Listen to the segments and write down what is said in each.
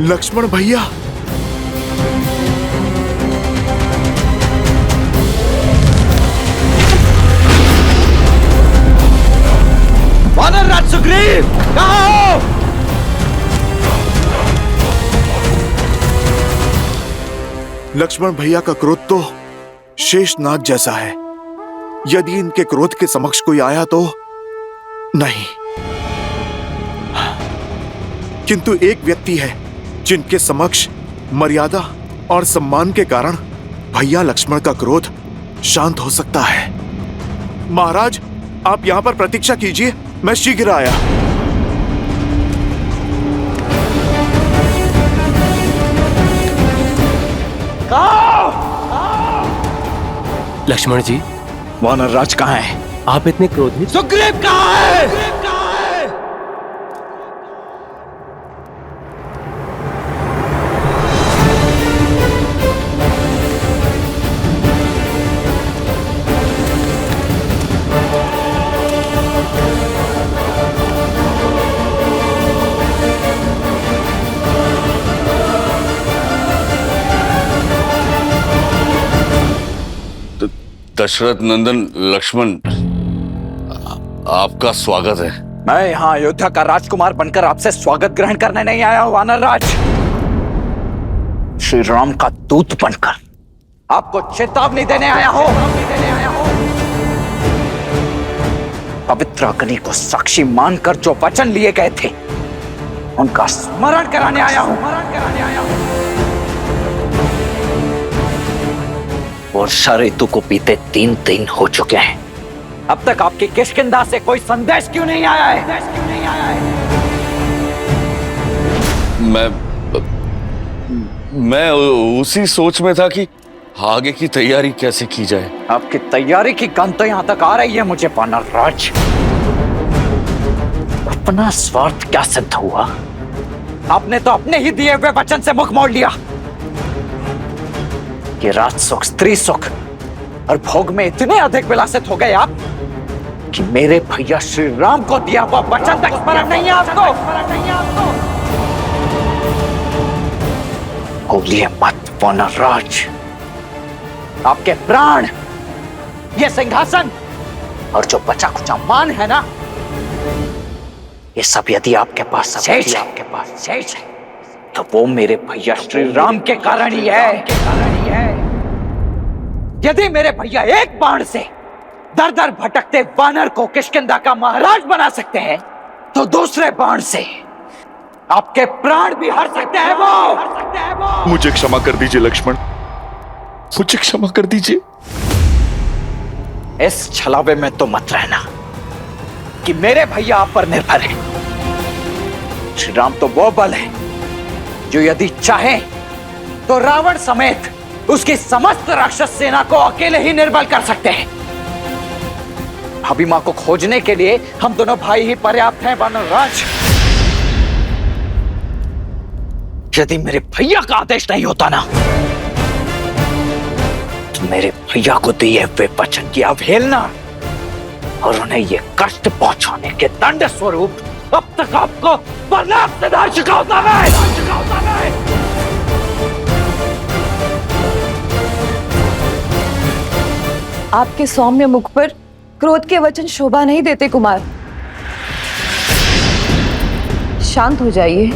लक्ष्मण भैया, वानर राज सुग्रीव, कहाँ हो? लक्ष्मण भैया का क्रोध तो शेषनाग जैसा है। यदि इनके क्रोध के समक्ष कोई आया तो नहीं, किंतु एक व्यक्ति है जिनके समक्ष मर्यादा और सम्मान के कारण भैया लक्ष्मण का क्रोध शांत हो सकता है। महाराज, आप यहां पर प्रतीक्षा कीजिए, मैं शीघ्र आया। लक्ष्मण जी, वानर राज कहाँ है? आप इतने क्रोधित? सुग्रीव कहाँ है? दशरथ नंदन लक्ष्मण, आपका स्वागत है। मैं यहाँ अयोध्या का राजकुमार बनकर आपसे स्वागत ग्रहण करने नहीं आया हूँ वानर राज। श्री राम का दूत बनकर आपको चेतावनी देने आया हूँ। पवित्र अग्नि को साक्षी मानकर जो वचन लिए गए थे उनका स्मरण कराने आया हूँ। वर्षा ऋतु को बीते 3 दिन हो चुके हैं, अब तक आपकी किष्किंधा से कोई संदेश क्यों नहीं आया है? मैं उसी सोच में था कि आगे की तैयारी कैसे की जाए। आपकी तैयारी की गंध तो यहां तक आ रही है मुझे वानर राज। अपना स्वार्थ क्या सिद्ध हुआ? आपने तो अपने ही दिए हुए वचन से मुख मोड़ लिया। ये राज सुख, स्त्री सुख और भोग में इतने अधिक विलासित हो गए आप कि मेरे भैया श्री राम को दिया हुआ वचन तक स्मरण नहीं है आपको। बोलिए मत वानर राज। आपके प्राण, ये सिंहासन और जो बचा खुचा मान है ना, ये सब यदि आपके पास शेष है तो वो मेरे भैया श्री राम के कारण ही है। यदि मेरे भैया एक बाण से दर दर भटकते वानर को किष्किंधा का महाराज बना सकते हैं, तो दूसरे बाण से आपके प्राण भी हर सकते हैं वो। मुझे क्षमा कर दीजिए लक्ष्मण, मुझे क्षमा कर दीजिए। इस छलावे में तो मत रहना कि मेरे भैया आप पर निर्भर है। श्री राम तो वो बल है जो यदि चाहे तो रावण समेत उसकी समस्त राक्षस सेना को अकेले ही निर्बल कर सकते हैं। अभिमा को खोजने के लिए हम दोनों भाई ही पर्याप्त हैं वानर राज। यदि मेरे भैया का आदेश नहीं होता ना, तो मेरे भैया को दिए हुए वचन की अवहेलना और उन्हें ये कष्ट पहुंचाने के दंड स्वरूप अब तक आपको पर्याप्त सजा चुका होता है। आपके सौम्य मुख पर क्रोध के वचन शोभा नहीं देते कुमार। शांत हो जाइए।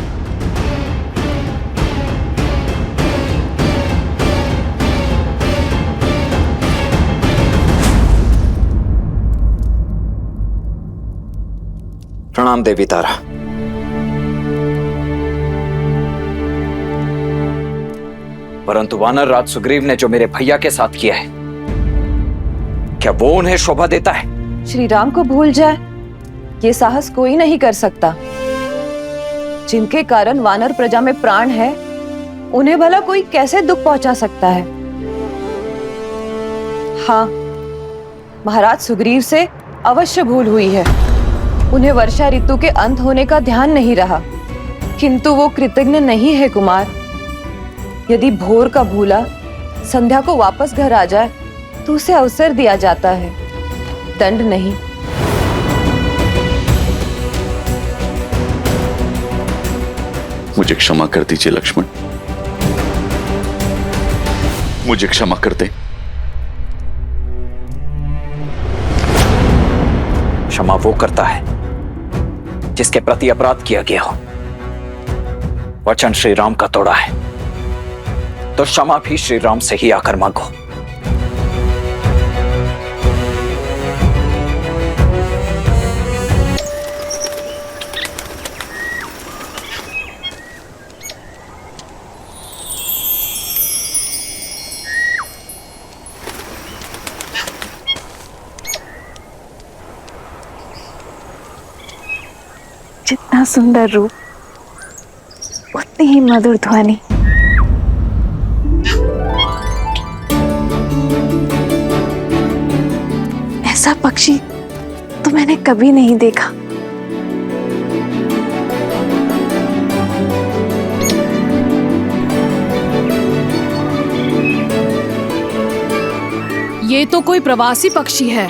प्रणाम देवी तारा। परंतु वानर राज सुग्रीव ने जो मेरे भैया के साथ किया है, क्या वो उन्हें शोभा देता है? श्री राम को भूल जाए, ये साहस कोई नहीं कर सकता। जिनके कारण वानर प्रजा में प्राण है, उन्हें भला कोई कैसे दुख पहुंचा सकता है? हाँ, महाराज सुग्रीव से अवश्य भूल हुई है। उन्हें वर्षा ऋतु के अंत होने का ध्यान नहीं रहा, किंतु वो कृतज्ञ नहीं है कुमार। यदि भोर का भूला संध्या को वापस घर आ जाए तो उसे अवसर दिया जाता है, दंड नहीं। मुझे क्षमा कर दीजिए लक्ष्मण, मुझे क्षमा कर दे। क्षमा वो करता है जिसके प्रति अपराध किया गया हो। वचन श्री राम का तोड़ा है तो क्षमा भी श्री राम से ही आकर मांगो। जितना सुंदर रूप उतनी ही मधुर ध्वनि। ऐसा पक्षी तो मैंने कभी नहीं देखा। ये तो कोई प्रवासी पक्षी है,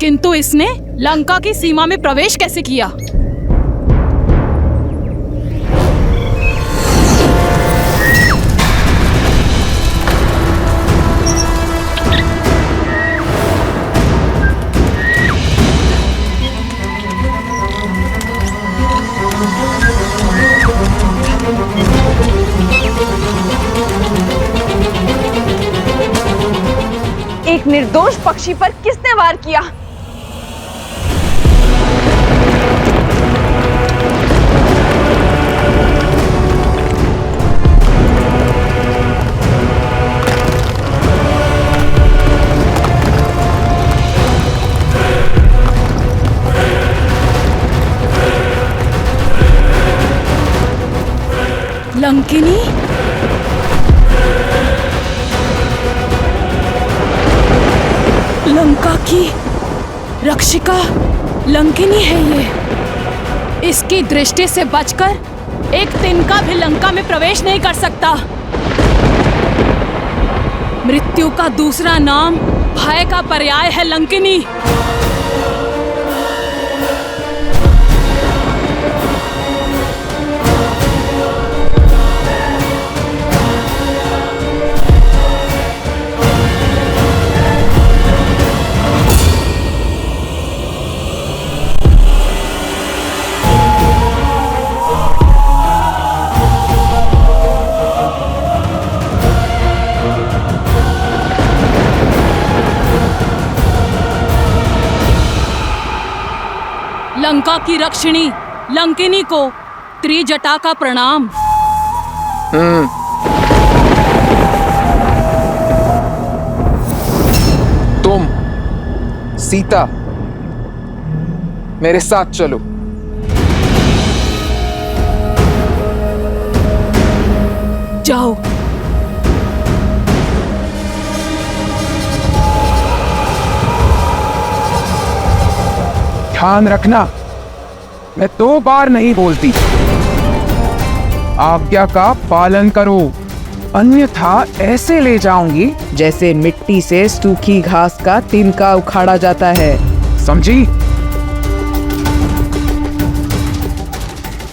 किंतु इसने लंका की सीमा में प्रवेश कैसे किया? एक निर्दोष पक्षी पर किसने वार किया? लंकिनी? लंका की रक्षिका लंकिनी है ये। इसकी दृष्टि से बचकर एक तिनका भी लंका में प्रवेश नहीं कर सकता। मृत्यु का दूसरा नाम भय का पर्याय है लंकिनी। लंका की रक्षिणी लंकिनी को त्रिजटा का प्रणाम। तुम सीता मेरे साथ चलो। जाओ। ध्यान रखना, मैं 2 बार नहीं बोलती। आज्ञा का पालन करो, अन्यथा ऐसे ले जाऊंगी जैसे मिट्टी से सूखी घास का तिनका उखाड़ा जाता है। समझी?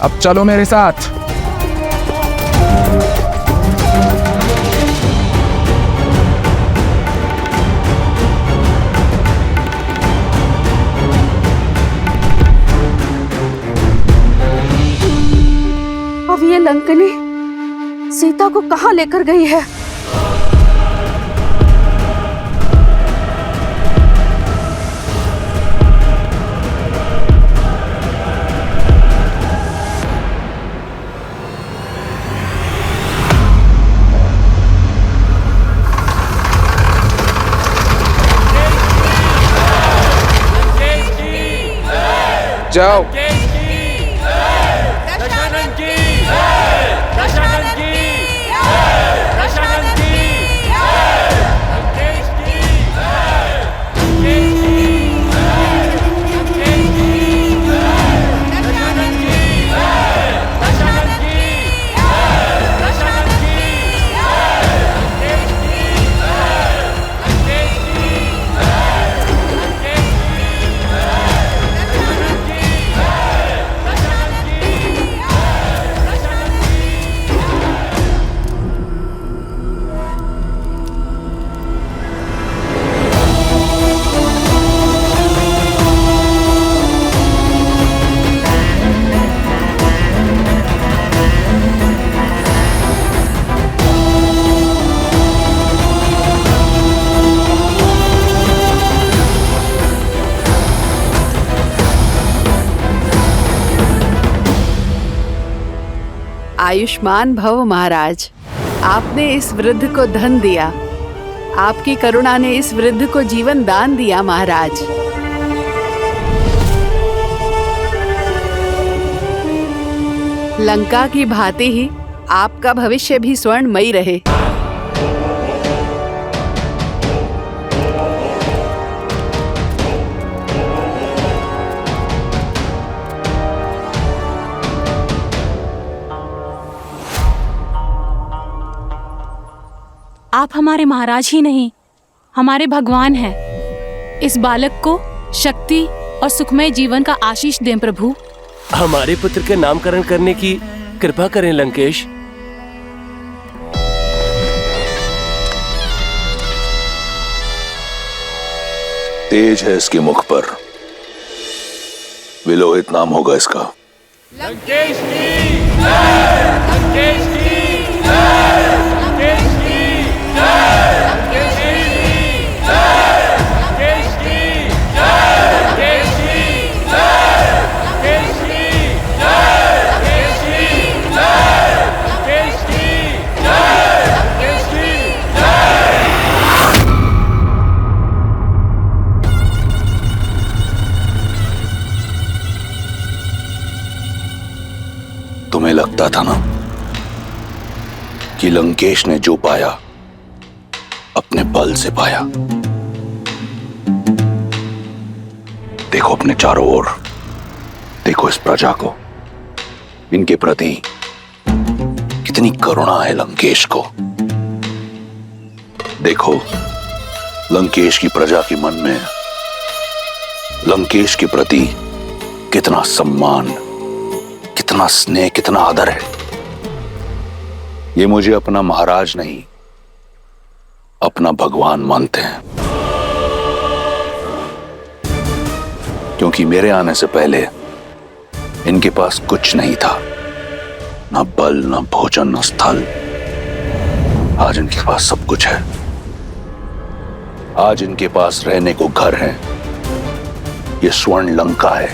अब चलो मेरे साथ। अब ये लंकिनी सीता को कहाँ लेकर गई है? जाओ। आयुष्मान भव महाराज। आपने इस वृद्ध को धन दिया, आपकी करुणा ने इस वृद्ध को जीवन दान दिया महाराज। लंका की भांति ही आपका भविष्य भी स्वर्णमयी रहे। आप हमारे महाराज ही नहीं, हमारे भगवान हैं। इस बालक को शक्ति और सुखमय जीवन का आशीष दें प्रभु। हमारे पुत्र के नामकरण करने की कृपा करें लंकेश। तेज है इसके मुख पर, विलोहित नाम होगा इसका। लंकेश की जय! लंकेश की जय! लंकेश की जय! लंकेश की जय! लंकेश की जय! लंकेश की जय! लंकेश की जय! लंकेश की जय! लंकेश की जय! लंकेश की जय! तुम्हें लगता था ना कि लंकेश ने जो पाया अपने बल से पाया। देखो अपने चारों ओर, देखो इस प्रजा को, इनके प्रति कितनी करुणा है लंकेश को। देखो लंकेश की प्रजा के मन में लंकेश के प्रति कितना सम्मान, कितना स्नेह, कितना आदर है। ये मुझे अपना महाराज नहीं, अपना भगवान मानते हैं। क्योंकि मेरे आने से पहले इनके पास कुछ नहीं था, ना बल, ना भोजन, ना स्थल। आज इनके पास सब कुछ है। आज इनके पास रहने को घर है, ये स्वर्ण लंका है,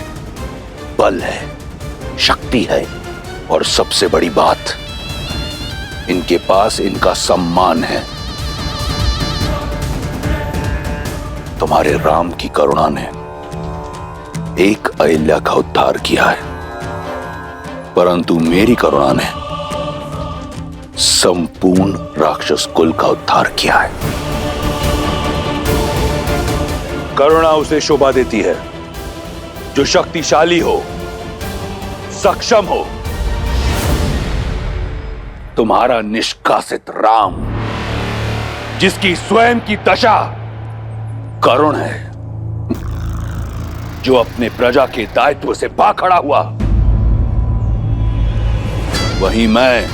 बल है, शक्ति है, और सबसे बड़ी बात, इनके पास इनका सम्मान है। तुम्हारे राम की करुणा ने एक अहिल्या का उद्धार किया है, परंतु मेरी करुणा ने संपूर्ण राक्षस कुल का उद्धार किया है। करुणा उसे शोभा देती है जो शक्तिशाली हो, सक्षम हो। तुम्हारा निष्कासित राम, जिसकी स्वयं की दशा करुण है, जो अपने प्रजा के दायित्व से भाग हुआ, वहीं मैं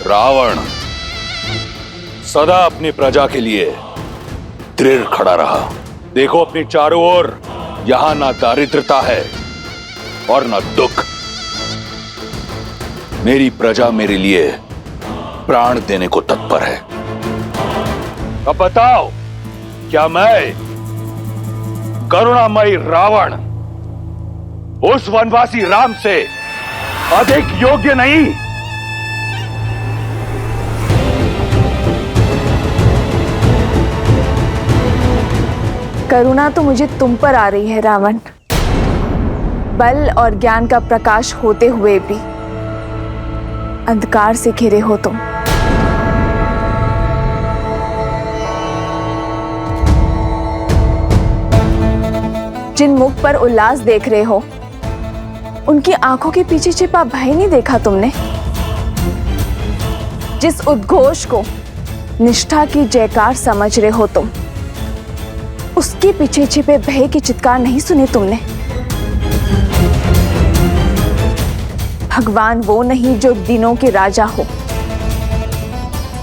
रावण सदा अपनी प्रजा के लिए दृढ़ खड़ा रहा। देखो अपने चारों ओर, यहां ना दारिद्रता है और ना दुख। मेरी प्रजा मेरे लिए प्राण देने को तत्पर है। अब बताओ, क्या मैं करुणामयी रावण उस वनवासी राम से अधिक योग्य नहीं? करुणा तो मुझे तुम पर आ रही है रावण। बल और ज्ञान का प्रकाश होते हुए भी अंधकार से घिरे हो तुम। जिन मुख पर उल्लास देख रहे हो, उनकी आंखों के पीछे छिपा भय नहीं देखा तुमने? जिस उद्घोष को निष्ठा की जयकार समझ रहे हो तुम, उसके पीछे छिपे भय की चित्कार नहीं सुने तुमने? भगवान वो नहीं जो दीनों के राजा हो,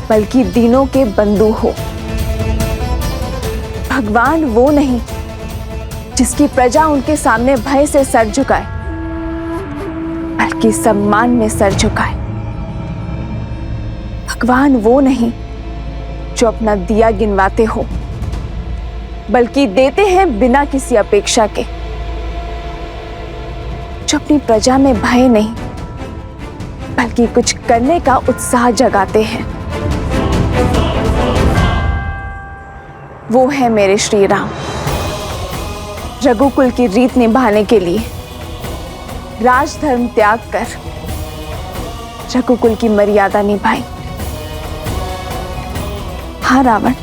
बल्कि दीनों के बंधु हो। भगवान वो नहीं जिसकी प्रजा उनके सामने भय से सर झुकाए, बल्कि सम्मान में सर झुकाए। भगवान वो नहीं जो अपना दिया गिनवाते हो, बल्कि देते हैं बिना किसी अपेक्षा के। जो अपनी प्रजा में भय नहीं बल्कि कुछ करने का उत्साह जगाते हैं। वो है मेरे श्री राम। रघुकुल की रीत निभाने के लिए राजधर्म त्याग कर रघुकुल की मर्यादा निभाई। हाँ रावण,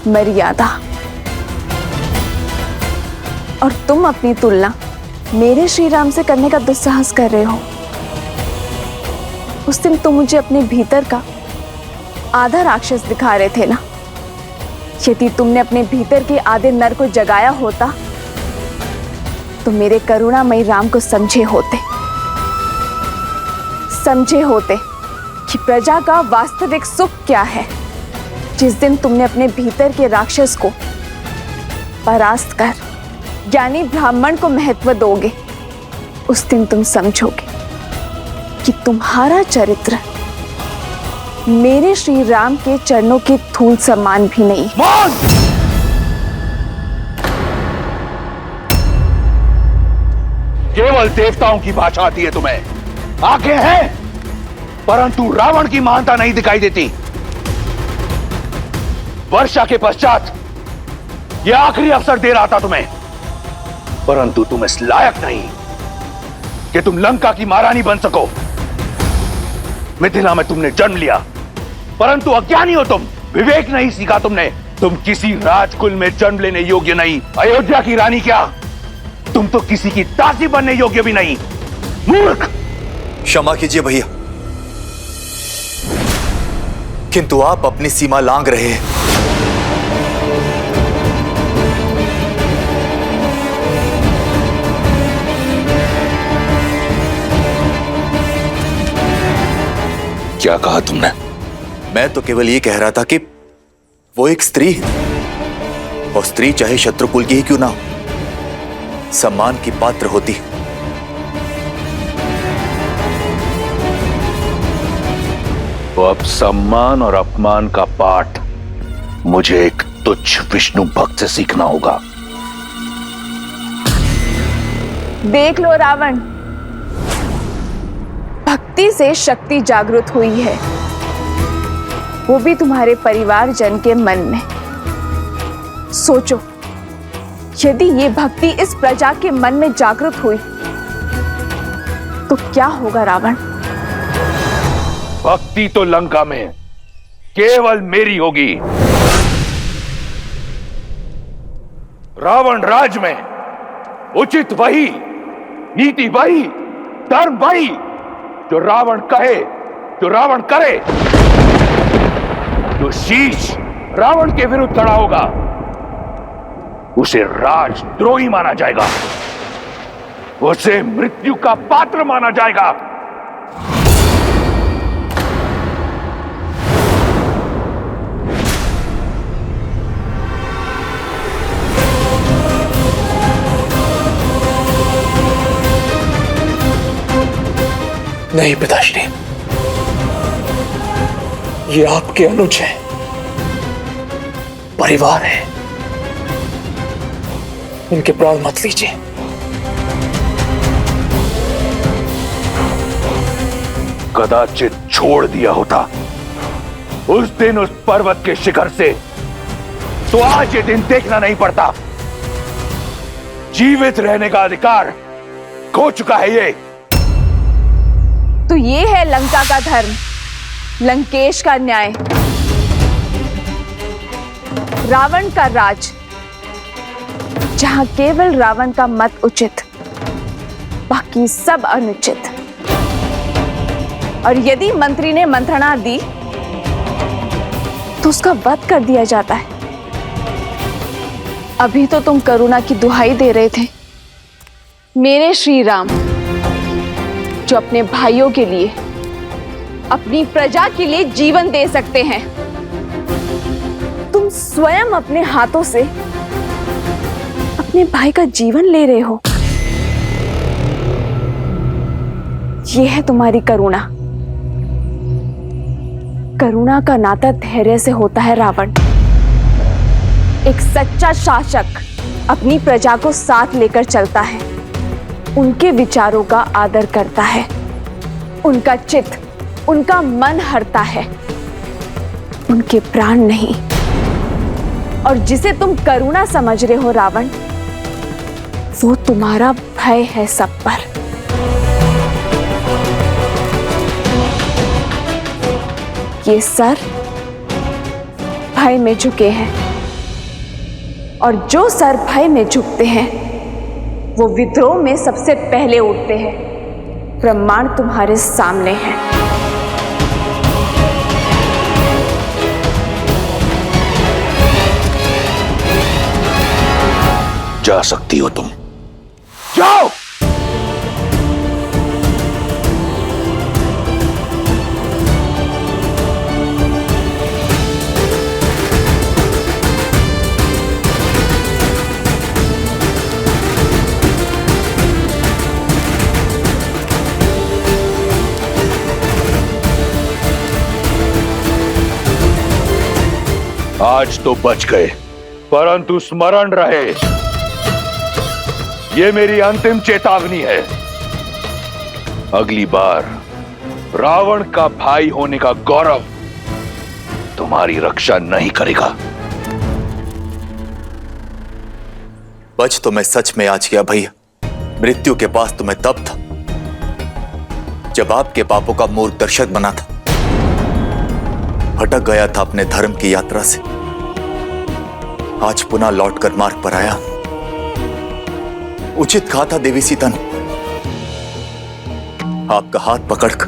मर्यादा। और तुम अपनी तुलना मेरे श्री राम से करने का दुस्साहस कर रहे हो। उस दिन तुम मुझे अपने भीतर का आधा राक्षस दिखा रहे थे ना। यदि तुमने अपने भीतर के आधे नर को जगाया होता तो मेरे करुणामयी राम को समझे होते कि प्रजा का वास्तविक सुख क्या है। जिस दिन तुमने अपने भीतर के राक्षस को परास्त कर ज्ञानी ब्राह्मण को महत्व दोगे, उस दिन तुम समझोगे कि तुम्हारा चरित्र मेरे श्री राम के चरणों के धूल समान भी नहीं। केवल देवताओं की भाषा आती है तुम्हें। आंखें हैं परंतु रावण की महानता नहीं दिखाई देती। वर्षा के पश्चात यह आखिरी अवसर दे रहा था तुम्हें, परंतु तुम इस लायक नहीं कि तुम लंका की महारानी बन सको। मिथिला में तुमने जन्म लिया परंतु अज्ञानी हो तुम। विवेक नहीं सीखा तुमने। तुम किसी राजकुल में जन्म लेने योग्य नहीं। अयोध्या की रानी क्या, तुम तो किसी की दासी बनने योग्य भी नहीं। मूर्ख। क्षमा कीजिए भैया, किंतु आप अपनी सीमा लांघ रहे हैं। क्या कहा तुमने? मैं तो केवल ये कह रहा था कि वो एक स्त्री है, और स्त्री चाहे शत्रुकुल की ही क्यों ना हो, सम्मान की पात्र होती है। तो अब सम्मान और अपमान का पाठ मुझे एक तुच्छ विष्णु भक्त से सीखना होगा। देख लो रावण, भक्ति से शक्ति जागृत हुई है, वो भी तुम्हारे परिवारजन के मन में। सोचो, यदि ये भक्ति इस प्रजा के मन में जागृत हुई तो क्या होगा रावण? भक्ति तो लंका में केवल मेरी होगी। रावण राज में उचित वही, नीति वही, धर्म वही जो रावण कहे, जो रावण करे। जो शीश रावण के विरुद्ध खड़ा होगा उसे राजद्रोही माना जाएगा, उसे मृत्यु का पात्र माना जाएगा। नहीं पिताश्री, ये आपके अनुज है, परिवार है, इनके प्राण मत लीजिए। कदाचित छोड़ दिया होता उस दिन उस पर्वत के शिखर से, तो आज ये दिन देखना नहीं पड़ता। जीवित रहने का अधिकार खो चुका है ये। तो ये है लंका का धर्म, लंकेश का न्याय, रावण का राज, जहां केवल रावण का मत उचित, बाकी सब अनुचित। और यदि मंत्री ने मंत्रणा दी तो उसका वध कर दिया जाता है। अभी तो तुम करुणा की दुहाई दे रहे थे, मेरे श्री राम, जो अपने भाइयों के लिए, अपनी प्रजा के लिए जीवन दे सकते हैं। तुम स्वयं अपने हाथों से अपने भाई का जीवन ले रहे हो। यह है तुम्हारी करुणा। करुणा का नाता धैर्य से होता है रावण। एक सच्चा शासक अपनी प्रजा को साथ लेकर चलता है, उनके विचारों का आदर करता है उनका चित्त, उनका मन हरता है, उनके प्राण नहीं। और जिसे तुम करुणा समझ रहे हो रावण, वो तुम्हारा भय है सब पर। ये सर भय में झुके हैं, और जो सर भय में झुकते हैं वो विद्रोह में सबसे पहले उठते हैं। प्रमाण तुम्हारे सामने है। जा सकती हो तुम, जाओ। आज तो बच गए, परंतु स्मरण रहे, ये मेरी अंतिम चेतावनी है। अगली बार रावण का भाई होने का गौरव तुम्हारी रक्षा नहीं करेगा। बच तो मैं सच में आज गया भैया। मृत्यु के पास तो मैं तब था जब आपके पापों का मूर्ख दर्शक बना था। भटक गया था अपने धर्म की यात्रा से, आज पुनः लौटकर मार्ग पर आया। उचित कहा था देवी सीता ने, आपका हाथ पकड़कर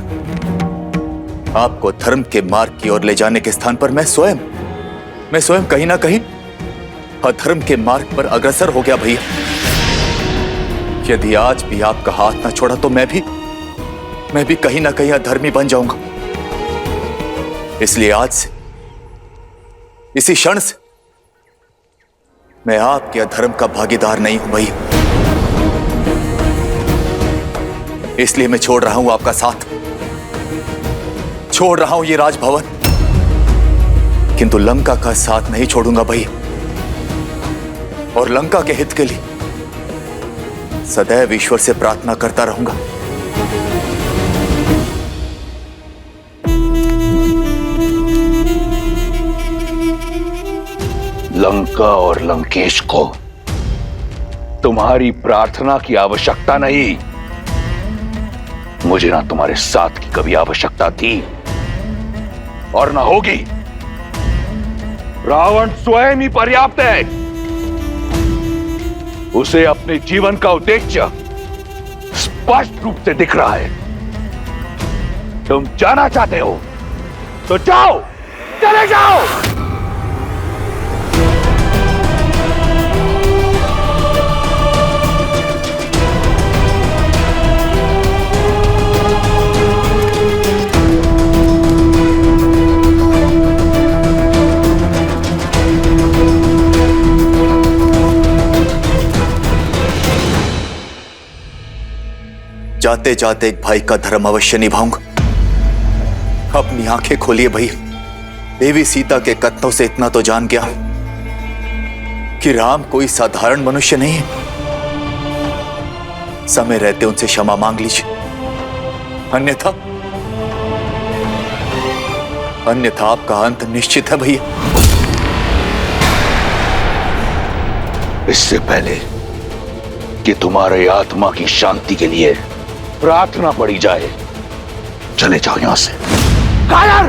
आपको धर्म के मार्ग की ओर ले जाने के स्थान पर मैं स्वयं कहीं ना कहीं अधर्म के मार्ग पर अग्रसर हो गया भैया। यदि आज भी आपका हाथ ना छोड़ा तो मैं भी कहीं ना कहीं अधर्मी बन जाऊंगा। इसलिए आज से, इसी क्षण से मैं आपके अधर्म का भागीदार नहीं हूं भैया। इसलिए मैं छोड़ रहा हूं आपका साथ, छोड़ रहा हूं ये राजभवन, किंतु लंका का साथ नहीं छोड़ूंगा भैया। और लंका के हित के लिए सदैव ईश्वर से प्रार्थना करता रहूंगा। लंका और लंकेश को तुम्हारी प्रार्थना की आवश्यकता नहीं। मुझे ना तुम्हारे साथ की कभी आवश्यकता थी और ना होगी। रावण स्वयं ही पर्याप्त है। उसे अपने जीवन का उद्देश्य स्पष्ट रूप से दिख रहा है। तुम जाना चाहते हो तो जाओ, चले जाओ। जाते जाते एक भाई का धर्म अवश्य निभाऊंगा। अपनी आंखें खोलिए भैया। देवी सीता के कथनों से इतना तो जान गया कि राम कोई साधारण मनुष्य नहीं है। समय रहते उनसे क्षमा मांग लीजिए, अन्यथा आपका अंत निश्चित है भैया। इससे पहले कि तुम्हारे आत्मा की शांति के लिए प्रार्थना पड़ी जाए, चले जाओ यहां से। कायर!